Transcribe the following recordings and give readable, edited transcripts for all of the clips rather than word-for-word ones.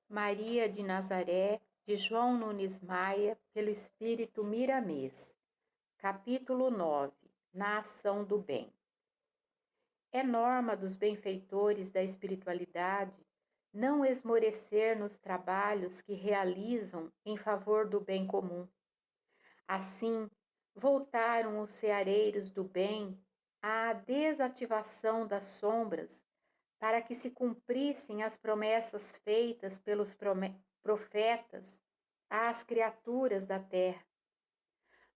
Maria de Nazaré, de João Nunes Maia, pelo Espírito Miramês. Capítulo 9. Na ação do bem. É norma dos benfeitores da espiritualidade não esmorecer nos trabalhos que realizam em favor do bem comum. Assim, voltaram os ceareiros do bem à desativação das sombras para que se cumprissem as promessas feitas pelos profetas às criaturas da terra.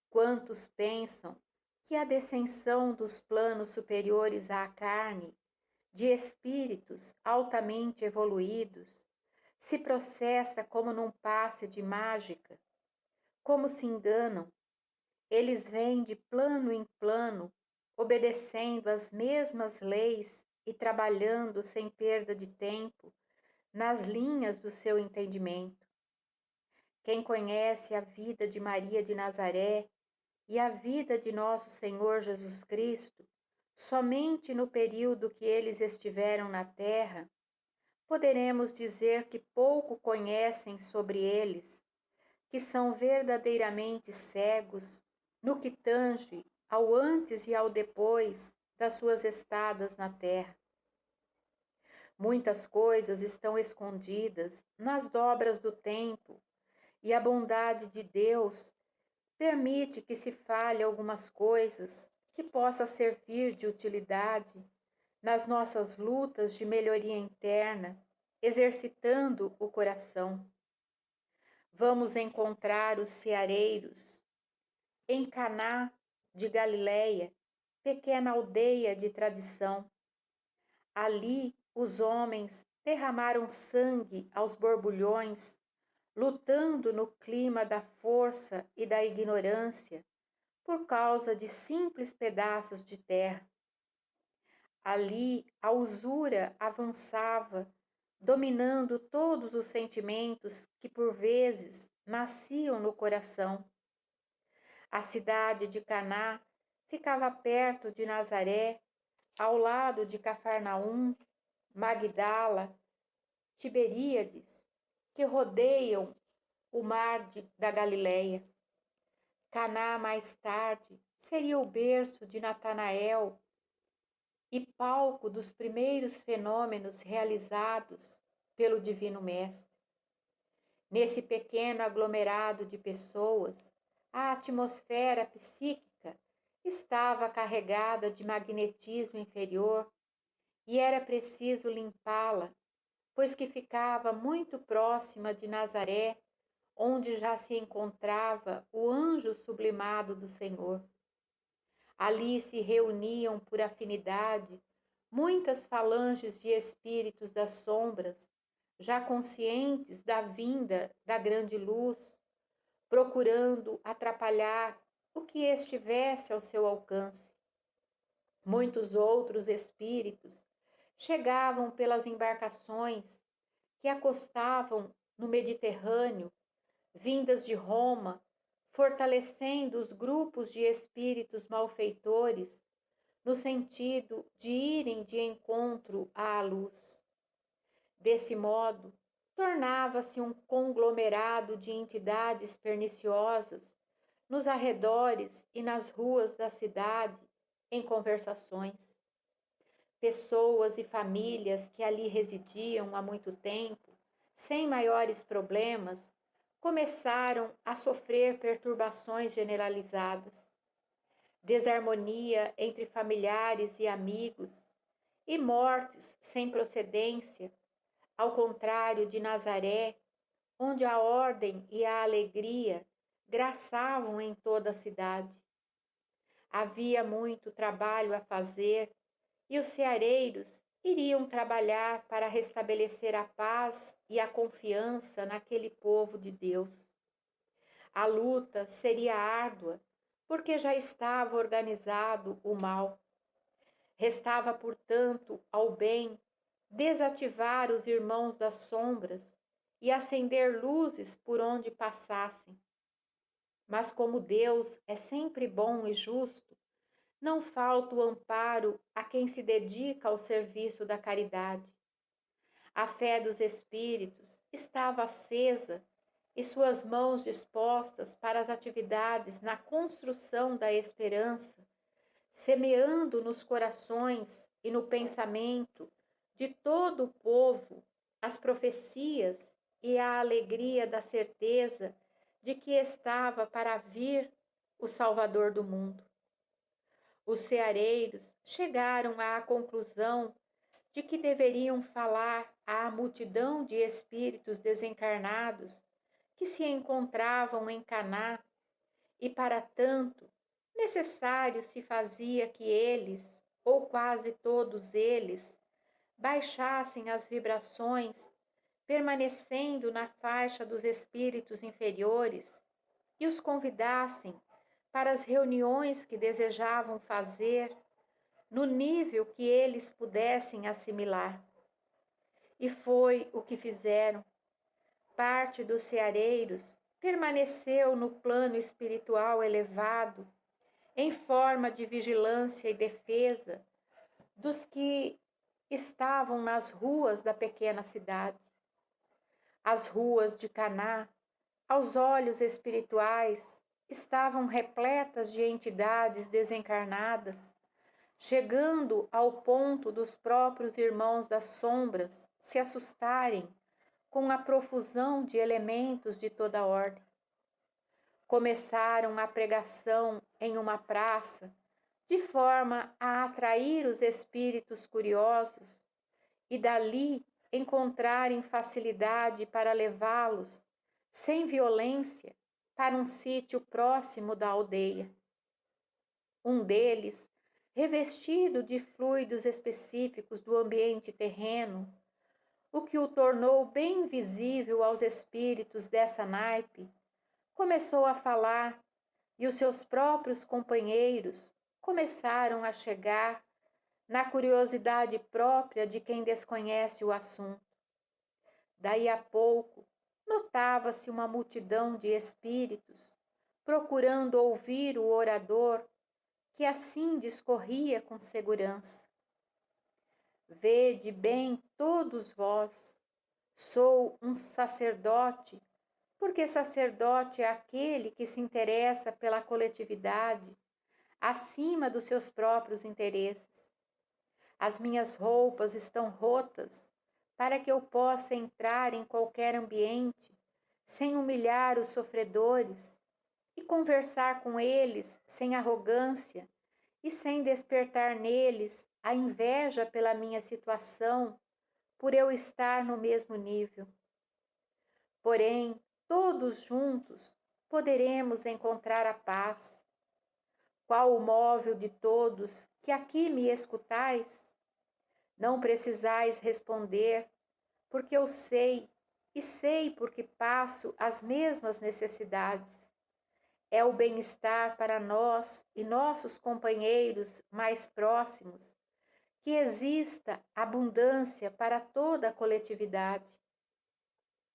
Quantos pensam que a descensão dos planos superiores à carne, de espíritos altamente evoluídos, se processa como num passe de mágica? Como se enganam? Eles vêm de plano em plano, obedecendo às mesmas leis e trabalhando sem perda de tempo nas linhas do seu entendimento. Quem conhece a vida de Maria de Nazaré e a vida de nosso Senhor Jesus Cristo, somente no período que eles estiveram na terra, poderemos dizer que pouco conhecem sobre eles, que são verdadeiramente cegos no que tange ao antes e ao depois das suas estadas na terra. Muitas coisas estão escondidas nas dobras do tempo, e a bondade de Deus permite que se fale algumas coisas que possa servir de utilidade nas nossas lutas de melhoria interna, exercitando o coração. Vamos encontrar os ceareiros em Caná de Galileia, pequena aldeia de tradição. Ali os homens derramaram sangue aos borbulhões, lutando no clima da força e da ignorância por causa de simples pedaços de terra. Ali a usura avançava, dominando todos os sentimentos que por vezes nasciam no coração. A cidade de Caná ficava perto de Nazaré, ao lado de Cafarnaum, Magdala, Tiberíades, que rodeiam o mar da Galileia. Caná mais tarde seria o berço de Natanael e palco dos primeiros fenômenos realizados pelo Divino Mestre. Nesse pequeno aglomerado de pessoas, a atmosfera psíquica estava carregada de magnetismo inferior e era preciso limpá-la, pois que ficava muito próxima de Nazaré, onde já se encontrava o anjo sublimado do Senhor. Ali se reuniam por afinidade muitas falanges de espíritos das sombras, já conscientes da vinda da grande luz, procurando atrapalhar o que estivesse ao seu alcance. Muitos outros espíritos chegavam pelas embarcações que acostavam no Mediterrâneo, vindas de Roma, fortalecendo os grupos de espíritos malfeitores, no sentido de irem de encontro à luz. Desse modo, tornava-se um conglomerado de entidades perniciosas nos arredores e nas ruas da cidade, em conversações. Pessoas e famílias que ali residiam há muito tempo, sem maiores problemas, começaram a sofrer perturbações generalizadas. Desarmonia entre familiares e amigos, e mortes sem procedência, ao contrário de Nazaré, onde a ordem e a alegria graçavam em toda a cidade. Havia muito trabalho a fazer e os ceareiros iriam trabalhar para restabelecer a paz e a confiança naquele povo de Deus. A luta seria árdua, porque já estava organizado o mal. Restava, portanto, ao bem desativar os irmãos das sombras e acender luzes por onde passassem. Mas como Deus é sempre bom e justo, não falta o amparo a quem se dedica ao serviço da caridade. A fé dos espíritos estava acesa e suas mãos dispostas para as atividades na construção da esperança, semeando nos corações e no pensamento de todo o povo as profecias e a alegria da certeza de que estava para vir o Salvador do mundo. Os ceareiros chegaram à conclusão de que deveriam falar à multidão de espíritos desencarnados que se encontravam em Caná, e para tanto necessário se fazia que eles, ou quase todos eles, baixassem as vibrações, permanecendo na faixa dos espíritos inferiores, e os convidassem para as reuniões que desejavam fazer no nível que eles pudessem assimilar. E foi o que fizeram. Parte dos ceareiros permaneceu no plano espiritual elevado, em forma de vigilância e defesa dos que estavam nas ruas da pequena cidade. As ruas de Caná, aos olhos espirituais, estavam repletas de entidades desencarnadas, chegando ao ponto dos próprios irmãos das sombras se assustarem com a profusão de elementos de toda ordem. Começaram a pregação em uma praça, de forma a atrair os espíritos curiosos e dali encontrarem facilidade para levá-los, sem violência, para um sítio próximo da aldeia. Um deles, revestido de fluidos específicos do ambiente terreno, o que o tornou bem visível aos espíritos dessa naipe, começou a falar e os seus próprios companheiros começaram a chegar na curiosidade própria de quem desconhece o assunto. Daí a pouco, notava-se uma multidão de espíritos procurando ouvir o orador, que assim discorria com segurança. Vede bem todos vós, sou um sacerdote, porque sacerdote é aquele que se interessa pela coletividade, acima dos seus próprios interesses. As minhas roupas estão rotas para que eu possa entrar em qualquer ambiente, sem humilhar os sofredores, e conversar com eles sem arrogância e sem despertar neles a inveja pela minha situação, por eu estar no mesmo nível. Porém, todos juntos poderemos encontrar a paz. Qual o móvel de todos que aqui me escutais? Não precisais responder, porque eu sei, e sei porque passo as mesmas necessidades. É o bem-estar para nós e nossos companheiros mais próximos, que exista abundância para toda a coletividade.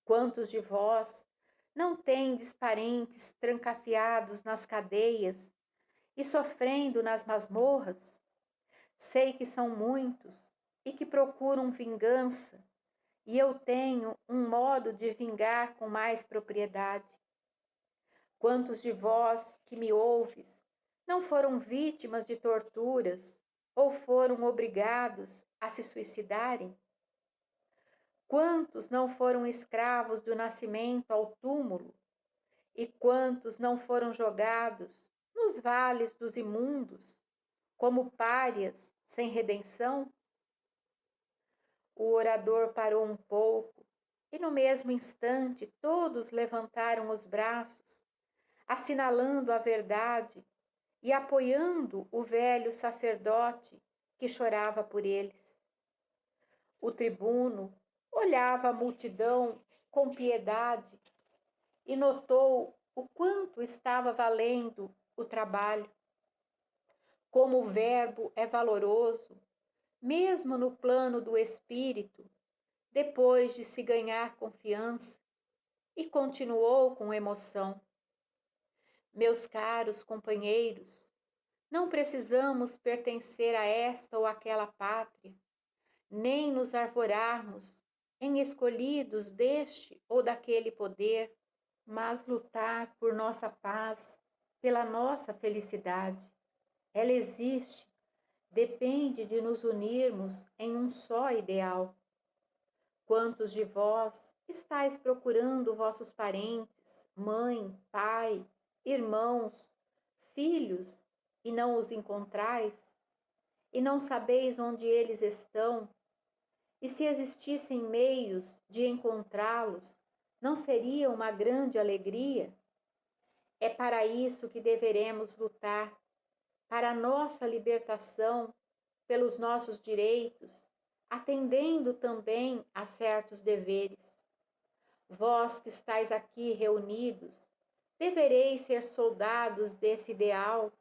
Quantos de vós não tendes parentes trancafiados nas cadeias e sofrendo nas masmorras? Sei que são muitos e que procuram vingança, e eu tenho um modo de vingar com mais propriedade. Quantos de vós que me ouves não foram vítimas de torturas ou foram obrigados a se suicidarem? Quantos não foram escravos do nascimento ao túmulo? E quantos não foram jogados nos vales dos imundos, como párias sem redenção? O orador parou um pouco e no mesmo instante todos levantaram os braços, assinalando a verdade e apoiando o velho sacerdote que chorava por eles. O tribuno olhava a multidão com piedade e notou o quanto estava valendo o trabalho. Como o verbo é valoroso, mesmo no plano do espírito, depois de se ganhar confiança, e continuou com emoção. Meus caros companheiros, não precisamos pertencer a esta ou aquela pátria, nem nos arvorarmos em escolhidos deste ou daquele poder, mas lutar por nossa paz, pela nossa felicidade. Ela existe, depende de nos unirmos em um só ideal. Quantos de vós estáis procurando vossos parentes, mãe, pai, irmãos, filhos, e não os encontrais? E não sabeis onde eles estão? E se existissem meios de encontrá-los, não seria uma grande alegria? É para isso que deveremos lutar, para a nossa libertação, pelos nossos direitos, atendendo também a certos deveres. Vós que estáis aqui reunidos, devereis ser soldados desse ideal,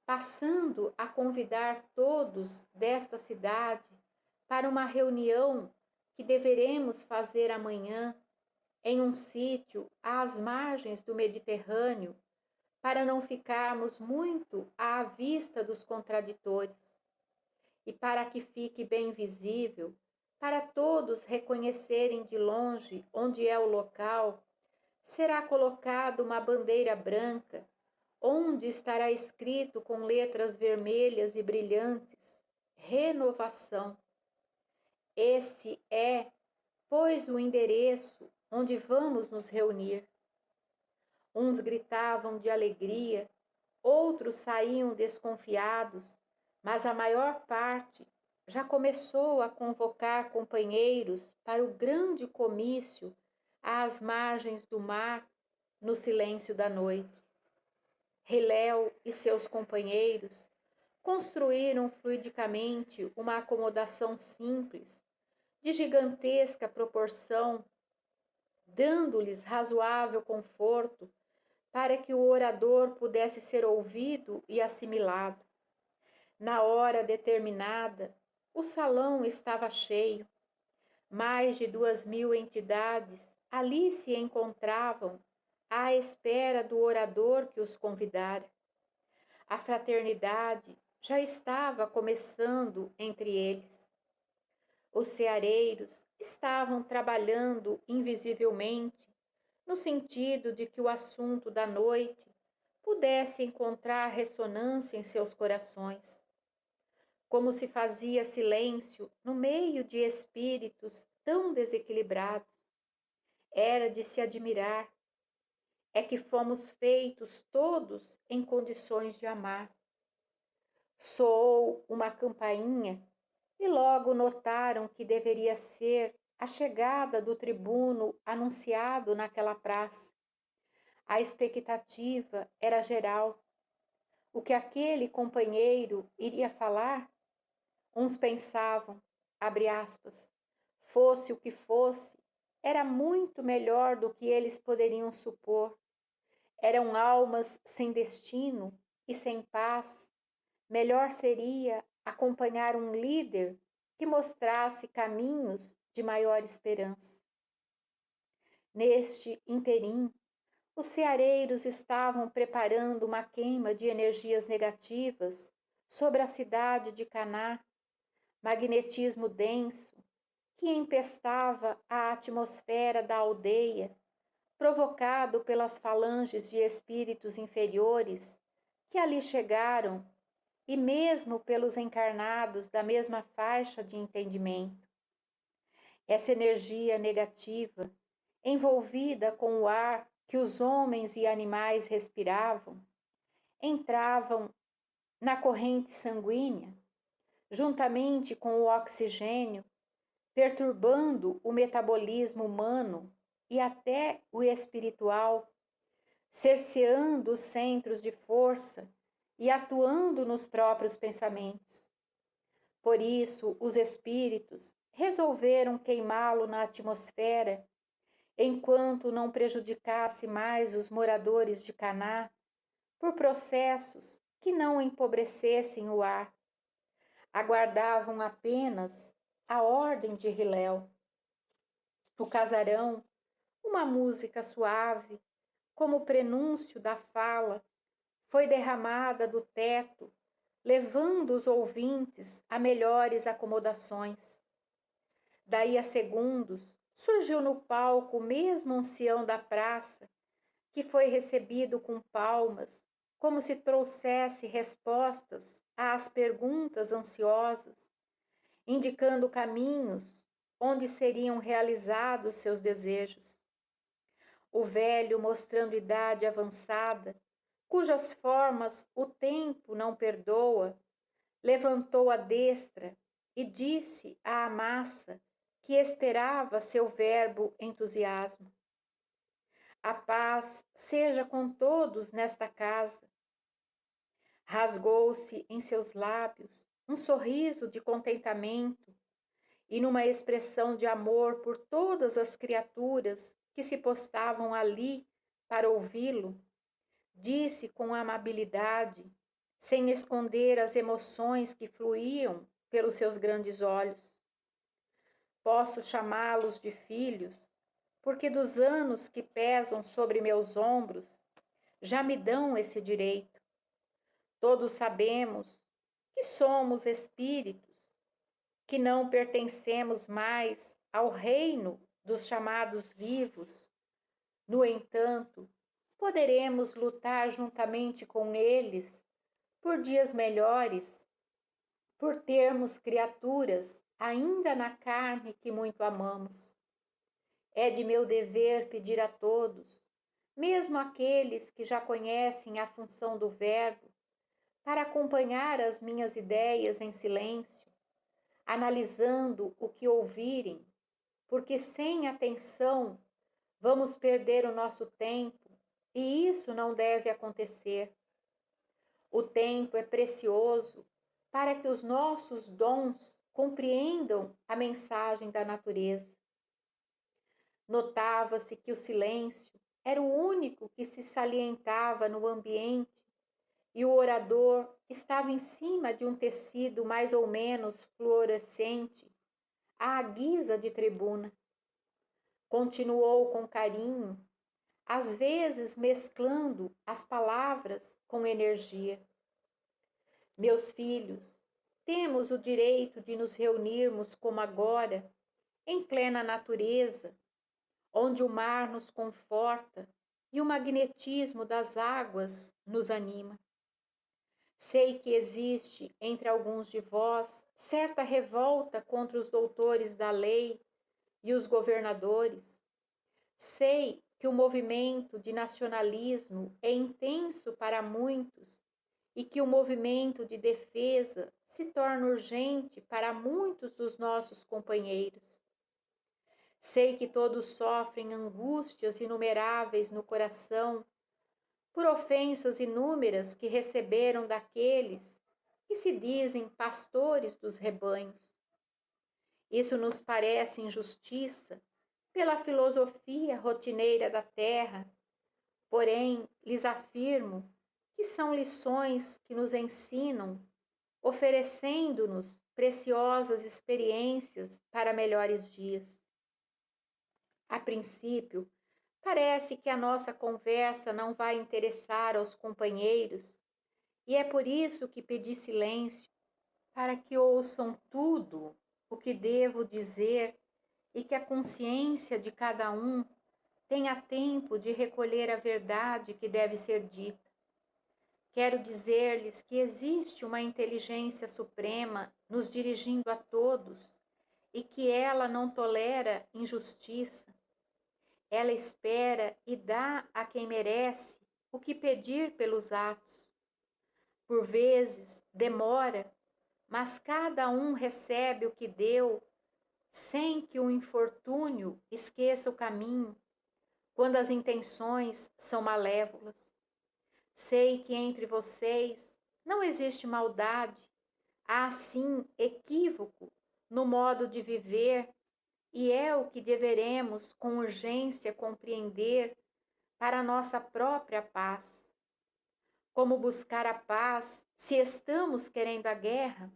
passando a convidar todos desta cidade para uma reunião que deveremos fazer amanhã em um sítio às margens do Mediterrâneo, para não ficarmos muito à vista dos contraditores e para que fique bem visível, para todos reconhecerem de longe onde é o local, será colocada uma bandeira branca, onde estará escrito com letras vermelhas e brilhantes: Renovação. Esse é, pois, o endereço onde vamos nos reunir. Uns gritavam de alegria, outros saíam desconfiados, mas a maior parte já começou a convocar companheiros para o grande comício às margens do mar, no silêncio da noite. Hilel e seus companheiros construíram fluidicamente uma acomodação simples, de gigantesca proporção, dando-lhes razoável conforto para que o orador pudesse ser ouvido e assimilado. Na hora determinada, o salão estava cheio. Mais de 2.000 entidades ali se encontravam à espera do orador que os convidara. A fraternidade já estava começando entre eles. Os ceareiros estavam trabalhando invisivelmente, no sentido de que o assunto da noite pudesse encontrar ressonância em seus corações. Como se fazia silêncio no meio de espíritos tão desequilibrados. Era de se admirar. É que fomos feitos todos em condições de amar. Soou uma campainha e logo notaram que deveria ser a chegada do tribuno anunciado naquela praça. A expectativa era geral. O que aquele companheiro iria falar? Uns pensavam, abre aspas, fosse o que fosse, era muito melhor do que eles poderiam supor. Eram almas sem destino e sem paz. Melhor seria acompanhar um líder que mostrasse caminhos de maior esperança. Neste interim, os ceareiros estavam preparando uma queima de energias negativas sobre a cidade de Caná, magnetismo denso que empestava a atmosfera da aldeia, provocado pelas falanges de espíritos inferiores que ali chegaram e mesmo pelos encarnados da mesma faixa de entendimento. Essa energia negativa, envolvida com o ar que os homens e animais respiravam, entravam na corrente sanguínea, juntamente com o oxigênio, perturbando o metabolismo humano e até o espiritual, cerceando os centros de força e atuando nos próprios pensamentos. Por isso, os espíritos resolveram queimá-lo na atmosfera, enquanto não prejudicasse mais os moradores de Caná, por processos que não empobrecessem o ar. Aguardavam apenas a ordem de Hilel. No casarão, uma música suave, como prenúncio da fala, foi derramada do teto, levando os ouvintes a melhores acomodações. Daí a segundos, surgiu no palco o mesmo ancião da praça, que foi recebido com palmas, como se trouxesse respostas às perguntas ansiosas, indicando caminhos onde seriam realizados seus desejos. O velho, mostrando idade avançada, cujas formas o tempo não perdoa, levantou a destra e disse à massa que esperava seu verbo entusiasmo: a paz seja com todos nesta casa. Rasgou-se em seus lábios um sorriso de contentamento e, numa expressão de amor por todas as criaturas que se postavam ali para ouvi-lo, disse com amabilidade, sem esconder as emoções que fluíam pelos seus grandes olhos: posso chamá-los de filhos, porque dos anos que pesam sobre meus ombros já me dão esse direito. Todos sabemos que somos espíritos, que não pertencemos mais ao reino dos chamados vivos. No entanto, poderemos lutar juntamente com eles por dias melhores, por termos criaturas ainda na carne que muito amamos. É de meu dever pedir a todos, mesmo aqueles que já conhecem a função do verbo, para acompanhar as minhas ideias em silêncio, analisando o que ouvirem, porque sem atenção vamos perder o nosso tempo e isso não deve acontecer. O tempo é precioso para que os nossos dons compreendam a mensagem da natureza. Notava-se que o silêncio era o único que se salientava no ambiente e o orador estava em cima de um tecido mais ou menos fluorescente, à guisa de tribuna. Continuou com carinho, às vezes mesclando as palavras com energia. Meus filhos, temos o direito de nos reunirmos como agora, em plena natureza, onde o mar nos conforta e o magnetismo das águas nos anima. Sei que existe entre alguns de vós certa revolta contra os doutores da lei e os governadores. Sei que o movimento de nacionalismo é intenso para muitos e que o movimento de defesa se torna urgente para muitos dos nossos companheiros. Sei que todos sofrem angústias inumeráveis no coração por ofensas inúmeras que receberam daqueles que se dizem pastores dos rebanhos. Isso nos parece injustiça pela filosofia rotineira da terra, porém lhes afirmo que são lições que nos ensinam, oferecendo-nos preciosas experiências para melhores dias. A princípio, parece que a nossa conversa não vai interessar aos companheiros, e é por isso que pedi silêncio, para que ouçam tudo o que devo dizer e que a consciência de cada um tenha tempo de recolher a verdade que deve ser dita. Quero dizer-lhes que existe uma inteligência suprema nos dirigindo a todos e que ela não tolera injustiça. Ela espera e dá a quem merece o que pedir pelos atos. Por vezes demora, mas cada um recebe o que deu, sem que o infortúnio esqueça o caminho, quando as intenções são malévolas. Sei que entre vocês não existe maldade, há sim equívoco no modo de viver, e é o que deveremos com urgência compreender para a nossa própria paz. Como buscar a paz se estamos querendo a guerra?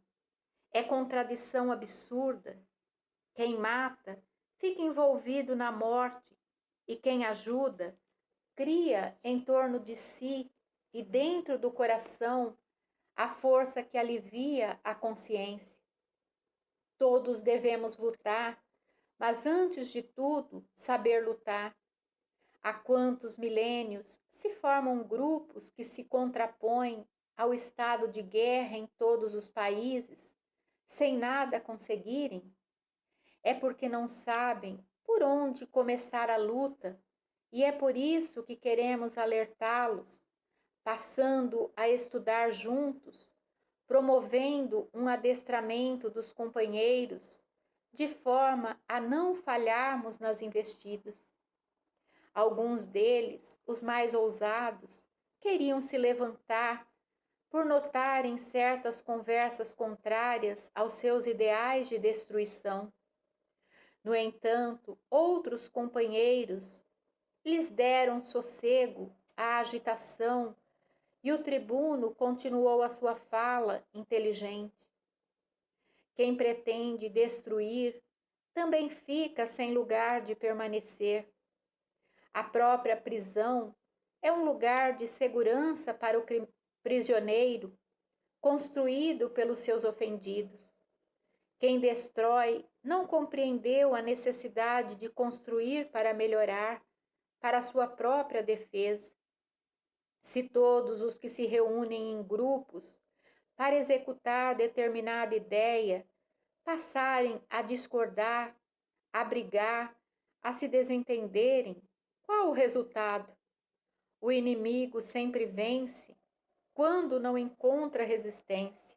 É contradição absurda. Quem mata fica envolvido na morte e quem ajuda cria em torno de si e dentro do coração a força que alivia a consciência. Todos devemos lutar mas antes de tudo, saber lutar. Há quantos milênios se formam grupos que se contrapõem ao estado de guerra em todos os países, sem nada conseguirem? É porque não sabem por onde começar a luta, e é por isso que queremos alertá-los, passando a estudar juntos, promovendo um adestramento dos companheiros, de forma a não falharmos nas investidas. Alguns deles, os mais ousados, queriam se levantar por notarem certas conversas contrárias aos seus ideais de destruição. No entanto, outros companheiros lhes deram sossego à agitação e o tribuno continuou a sua fala inteligente. Quem pretende destruir também fica sem lugar de permanecer. A própria prisão é um lugar de segurança para o prisioneiro, construído pelos seus ofendidos. Quem destrói não compreendeu a necessidade de construir para melhorar, para a sua própria defesa. Se todos os que se reúnem em grupos para executar determinada ideia passarem a discordar, a brigar, a se desentenderem, qual o resultado? O inimigo sempre vence quando não encontra resistência.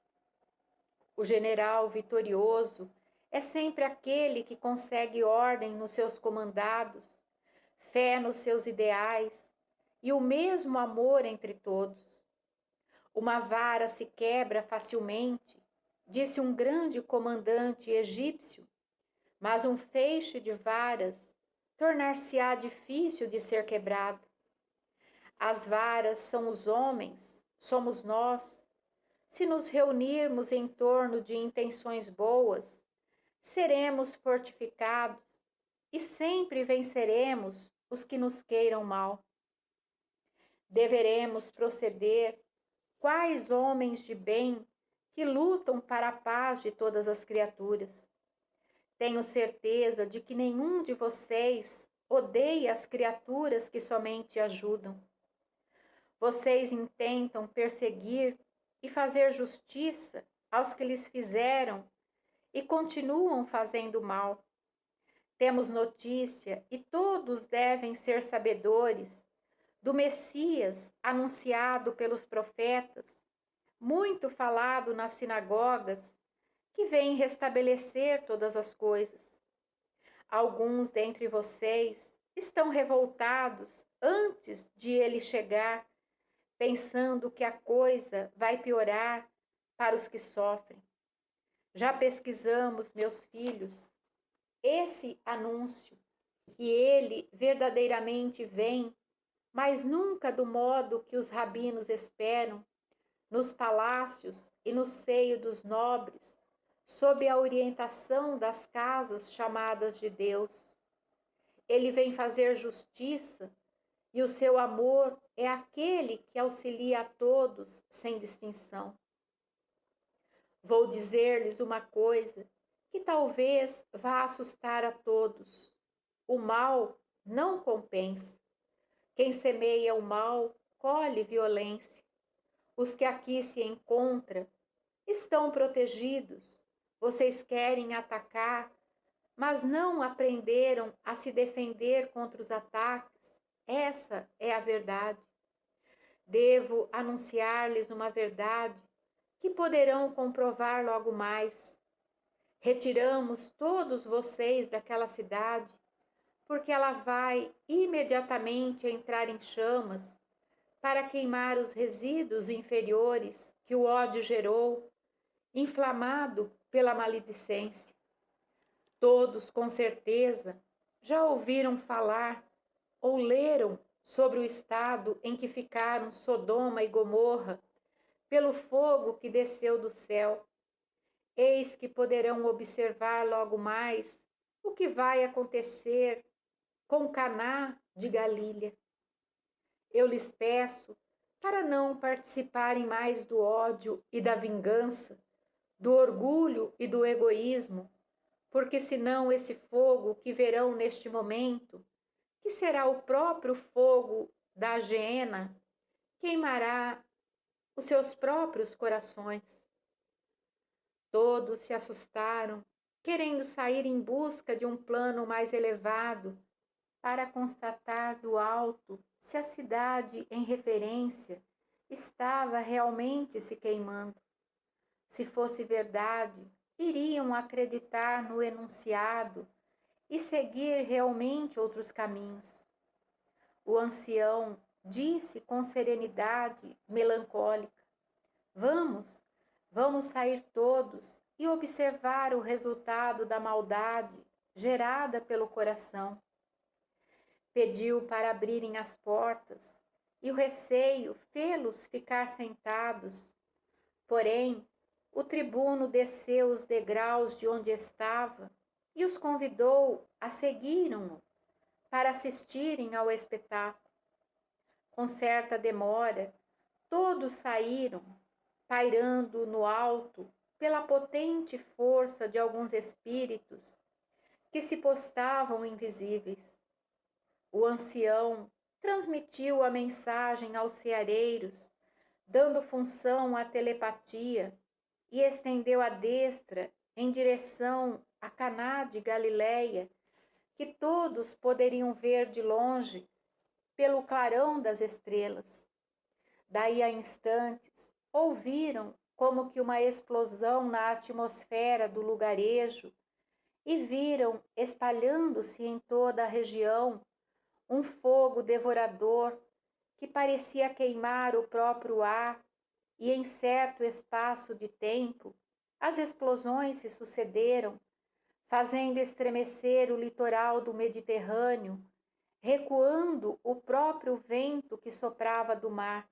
O general vitorioso é sempre aquele que consegue ordem nos seus comandados, fé nos seus ideais e o mesmo amor entre todos. Uma vara se quebra facilmente, disse um grande comandante egípcio, mas um feixe de varas tornar-se-á difícil de ser quebrado. As varas são os homens, somos nós. Se nos reunirmos em torno de intenções boas, seremos fortificados e sempre venceremos os que nos queiram mal. Deveremos proceder quais homens de bem que lutam para a paz de todas as criaturas. Tenho certeza de que nenhum de vocês odeia as criaturas que somente ajudam. Vocês intentam perseguir e fazer justiça aos que lhes fizeram e continuam fazendo mal. Temos notícia, e todos devem ser sabedores, do Messias anunciado pelos profetas, muito falado nas sinagogas, que vem restabelecer todas as coisas. Alguns dentre vocês estão revoltados antes de ele chegar, pensando que a coisa vai piorar para os que sofrem. Já pesquisamos, meus filhos, esse anúncio, e ele verdadeiramente vem, mas nunca do modo que os rabinos esperam, nos palácios e no seio dos nobres, sob a orientação das casas chamadas de Deus. Ele vem fazer justiça, e o seu amor é aquele que auxilia a todos sem distinção. Vou dizer-lhes uma coisa que talvez vá assustar a todos. O mal não compensa. Quem semeia o mal, colhe violência. Os que aqui se encontram estão protegidos. Vocês querem atacar, mas não aprenderam a se defender contra os ataques. Essa é a verdade. Devo anunciar-lhes uma verdade que poderão comprovar logo mais. Retiramos todos vocês daquela cidade, porque ela vai imediatamente entrar em chamas para queimar os resíduos inferiores que o ódio gerou, inflamado pela maledicência. Todos, com certeza, já ouviram falar ou leram sobre o estado em que ficaram Sodoma e Gomorra pelo fogo que desceu do céu. Eis que poderão observar logo mais o que vai acontecer com Caná de Galilha. Eu lhes peço para não participarem mais do ódio e da vingança, do orgulho e do egoísmo, porque senão esse fogo que verão neste momento, que será o próprio fogo da Geena, queimará os seus próprios corações. Todos se assustaram, querendo sair em busca de um plano mais elevado para constatar do alto se a cidade em referência estava realmente se queimando. Se fosse verdade, iriam acreditar no enunciado e seguir realmente outros caminhos. O ancião disse com serenidade melancólica: Vamos sair todos e observar o resultado da maldade gerada pelo coração. Pediu para abrirem as portas e o receio fê-los ficar sentados. Porém, o tribuno desceu os degraus de onde estava e os convidou a seguirem-no para assistirem ao espetáculo. Com certa demora, todos saíram, pairando no alto pela potente força de alguns espíritos que se postavam invisíveis. O ancião transmitiu a mensagem aos seareiros, dando função à telepatia, e estendeu a destra em direção a Caná de Galileia, que todos poderiam ver de longe pelo clarão das estrelas. Daí a instantes, ouviram como que uma explosão na atmosfera do lugarejo e viram, espalhando-se em toda a região, um fogo devorador que parecia queimar o próprio ar, e em certo espaço de tempo as explosões se sucederam, fazendo estremecer o litoral do Mediterrâneo, recuando o próprio vento que soprava do mar.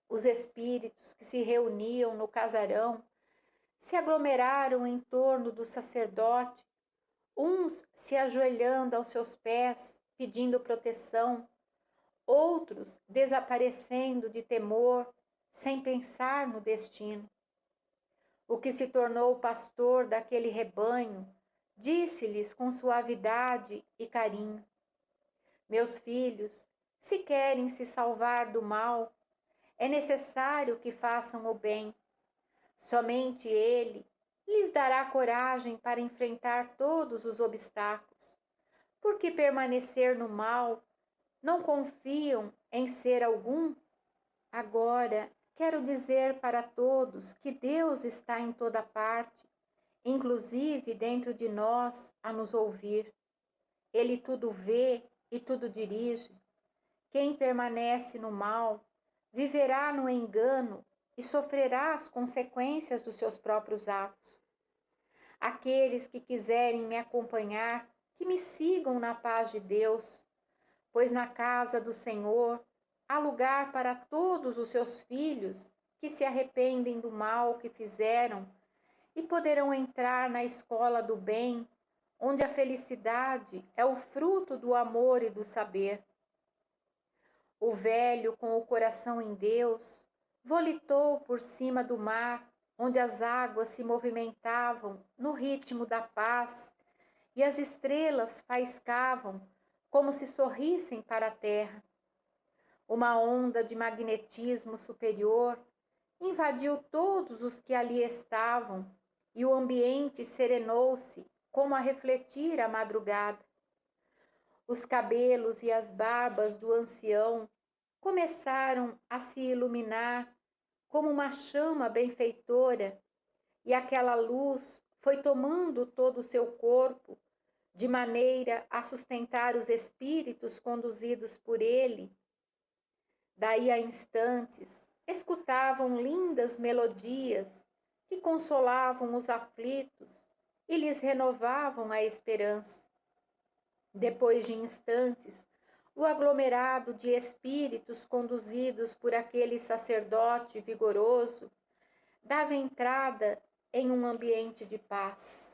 Os espíritos que se reuniam no casarão se aglomeraram em torno do sacerdote, uns se ajoelhando aos seus pés, pedindo proteção, outros desaparecendo de temor, sem pensar no destino. O que se tornou pastor daquele rebanho disse-lhes com suavidade e carinho: Meus filhos, se querem se salvar do mal, é necessário que façam o bem. Somente ele lhes dará coragem para enfrentar todos os obstáculos. Porque permanecer no mal, não confiam em ser algum? Agora, quero dizer para todos que Deus está em toda parte, inclusive dentro de nós, a nos ouvir. Ele tudo vê e tudo dirige. Quem permanece no mal, viverá no engano e sofrerá as consequências dos seus próprios atos. Aqueles que quiserem me acompanhar, que me sigam na paz de Deus, pois na casa do Senhor há lugar para todos os seus filhos que se arrependem do mal que fizeram e poderão entrar na escola do bem, onde a felicidade é o fruto do amor e do saber. O velho, com o coração em Deus, volitou por cima do mar, onde as águas se movimentavam no ritmo da paz e as estrelas faiscavam como se sorrissem para a terra. Uma onda de magnetismo superior invadiu todos os que ali estavam e o ambiente serenou-se como a refletir a madrugada. Os cabelos e as barbas do ancião começaram a se iluminar como uma chama benfeitora, e aquela luz foi tomando todo o seu corpo, de maneira a sustentar os espíritos conduzidos por ele. Daí a instantes, escutavam lindas melodias que consolavam os aflitos e lhes renovavam a esperança. Depois de instantes, o aglomerado de espíritos conduzidos por aquele sacerdote vigoroso dava entrada em um ambiente de paz.